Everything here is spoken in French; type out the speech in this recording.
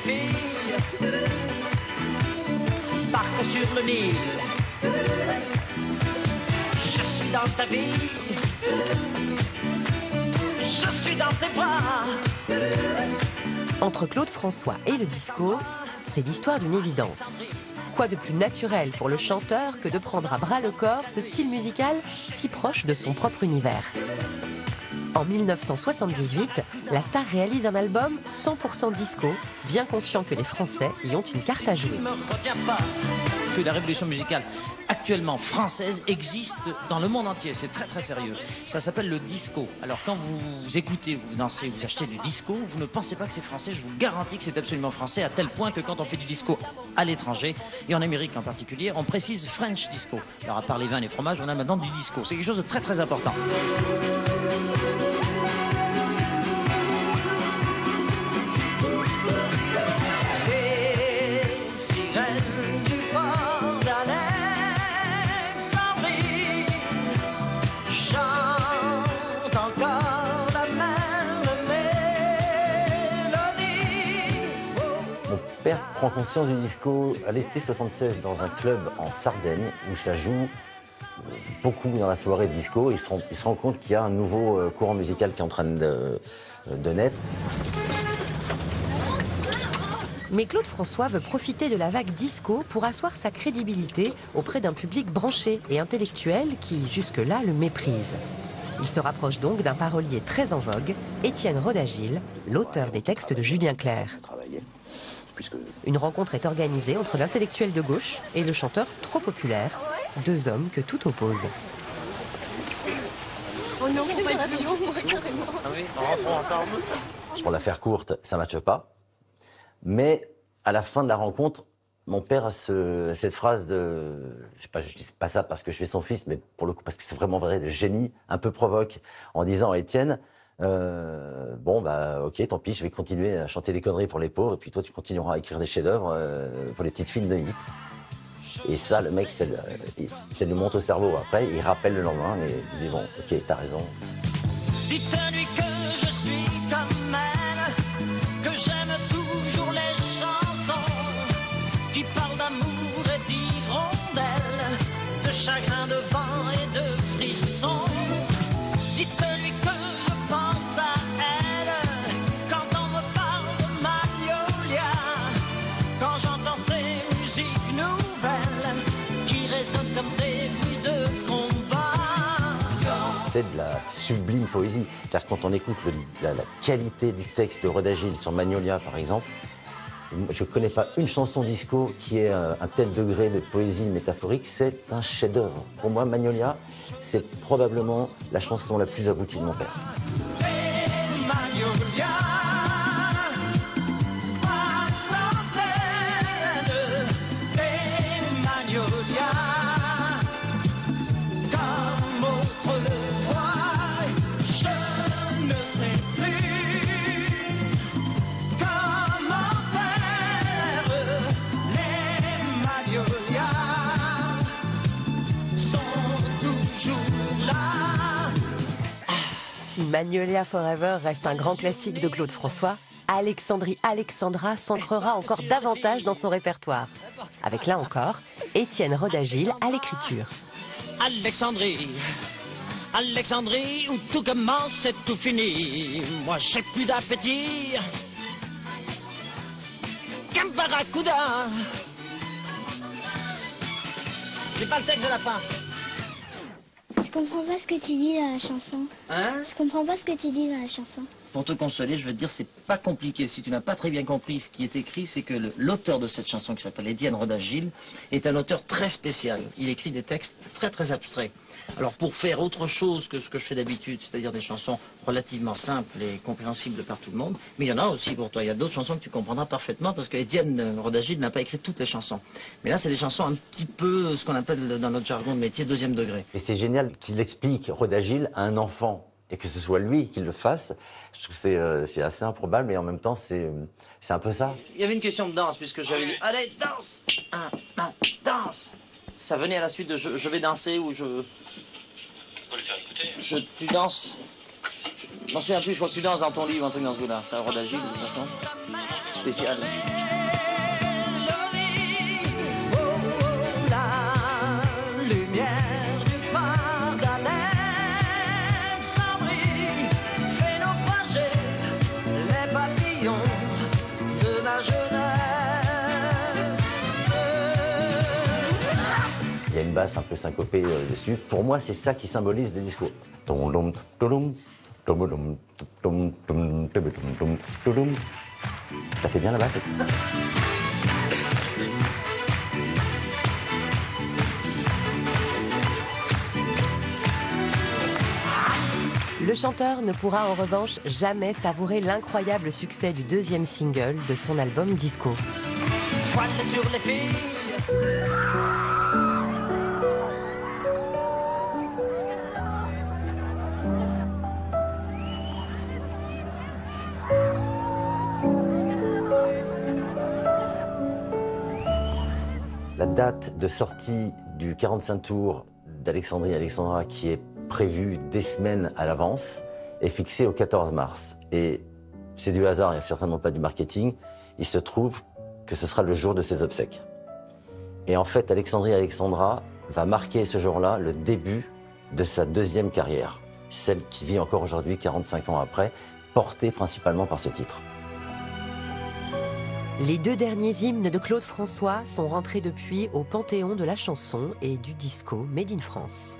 tes filles, barque sur le Nil. Je suis dans ta vie, je suis dans tes bras. Entre Claude François et le disco, c'est l'histoire d'une évidence. Quoi de plus naturel pour le chanteur que de prendre à bras le corps ce style musical si proche de son propre univers. En 1978, la star réalise un album 100% disco, bien conscient que les Français y ont une carte à jouer. Que la révolution musicale actuellement française existe dans le monde entier, c'est très très sérieux. Ça s'appelle le disco. Alors quand vous écoutez, vous dansez, vous achetez du disco, vous ne pensez pas que c'est français, je vous garantis que c'est absolument français, à tel point que quand on fait du disco à l'étranger, et en Amérique en particulier, on précise French disco. Alors à part les vins et les fromages, on a maintenant du disco. C'est quelque chose de très très important. Mon père prend conscience du disco à l'été 76 dans un club en Sardaigne où ça joue beaucoup dans la soirée de disco. Il se rend compte qu'il y a un nouveau courant musical qui est en train de naître. Mais Claude François veut profiter de la vague disco pour asseoir sa crédibilité auprès d'un public branché et intellectuel qui, jusque-là, le méprise. Il se rapproche donc d'un parolier très en vogue, Étienne Roda-Gil, l'auteur des textes de Julien Clerc. Une rencontre est organisée entre l'intellectuel de gauche et le chanteur trop populaire, deux hommes que tout oppose. Pour la faire courte, ça ne matche pas. Mais à la fin de la rencontre, mon père a cette phrase de... Je dis pas ça parce que je suis son fils, mais pour le coup, parce que c'est vraiment vrai, de génie, un peu provoque, en disant à Étienne, bon, bah, ok, tant pis, je vais continuer à chanter des conneries pour les pauvres, et puis toi, tu continueras à écrire des chefs-d'œuvre pour les petites filles de Neuilly. Et ça, le mec, ça lui monte au cerveau. Après, il rappelle le lendemain et il dit, bon, ok, t'as raison. Dites-lui que je suis comme elle, que j'aime toujours les chansons qui parlent d'amour et d'hirondelles, de chagrin, de vent et de frissons. Dites-lui que je pense à elle quand on me parle de Magnolia, quand j'entends ces musiques nouvelles qui résonnent comme des bruits de combat. C'est de la sublime poésie. C'est-à-dire quand on écoute la qualité du texte de Roda-Gil sur Magnolia, par exemple, je ne connais pas une chanson disco qui ait un tel degré de poésie métaphorique. C'est un chef-d'œuvre. Pour moi, Magnolia, c'est probablement la chanson la plus aboutie de mon père. Si Magnolia Forever reste un grand classique de Claude François, Alexandrie Alexandra s'ancrera encore davantage dans son répertoire. Avec là encore, Étienne Roda-Gil à l'écriture. Alexandrie, Alexandrie, où tout commence et tout finit. Moi j'ai plus d'appétit qu'un barracuda. J'ai pas le texte de la fin. Je comprends pas ce que tu dis dans la chanson. Hein? Je comprends pas ce que tu dis dans la chanson. Pour te consoler, je veux te dire, c'est pas compliqué. Si tu n'as pas très bien compris ce qui est écrit, c'est que l'auteur de cette chanson, qui s'appelle Étienne Roda-Gil, est un auteur très spécial. Il écrit des textes très très abstraits. Alors pour faire autre chose que ce que je fais d'habitude, c'est-à-dire des chansons relativement simples et compréhensibles par tout le monde, mais il y en a aussi pour toi. Il y a d'autres chansons que tu comprendras parfaitement parce que Étienne Roda-Gil n'a pas écrit toutes les chansons. Mais là, c'est des chansons un petit peu ce qu'on appelle dans notre jargon de métier deuxième degré. Et c'est génial qu'il explique Roda-Gil à un enfant. Et que ce soit lui qui le fasse, je trouve que c'est assez improbable, mais en même temps, c'est un peu ça. Il y avait une question de danse, puisque j'avais dit « Allez, danse !» danse. Ça venait à la suite de « Je vais danser » ou « Je... » On peut le faire écouter. Tu danses. Je m'en souviens plus, je crois que tu danses dans ton livre, un truc dans ce goût-là. C'est Roda-Gil, de toute façon. spécial. La lumière du phare d'Alexandrie fait naufrager les papillons de ma jeunesse. Il y a une basse un peu syncopée dessus. Pour moi, c'est ça qui symbolise le disco. Ça fait bien la basse. Le chanteur ne pourra en revanche jamais savourer l'incroyable succès du deuxième single de son album Disco. Voile sur les filles. La date de sortie du 45 tours d'Alexandrie Alexandra, qui est prévue des semaines à l'avance, est fixée au 14 mars. Et c'est du hasard, il n'y a certainement pas du marketing. Il se trouve que ce sera le jour de ses obsèques. Et en fait, Alexandrie Alexandra va marquer ce jour-là le début de sa deuxième carrière, celle qui vit encore aujourd'hui, 45 ans après, portée principalement par ce titre. Les deux derniers hymnes de Claude François sont rentrés depuis au panthéon de la chanson et du disco Made in France.